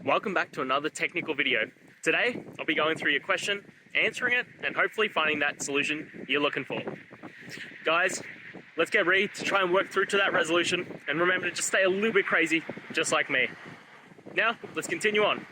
Welcome back to another technical video. Today, I'll be going through your question, answering it, and hopefully finding that solution you're looking for. Guys, let's get ready to try and work through to that resolution, and remember to just stay a little bit crazy, just like me. Now, let's continue on.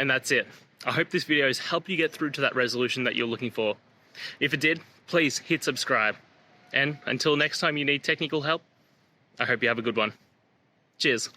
And that's it. I hope this video has helped you get through to that resolution that you're looking for. If it did, please hit subscribe. And until next time you need technical help, I hope you have a good one. Cheers.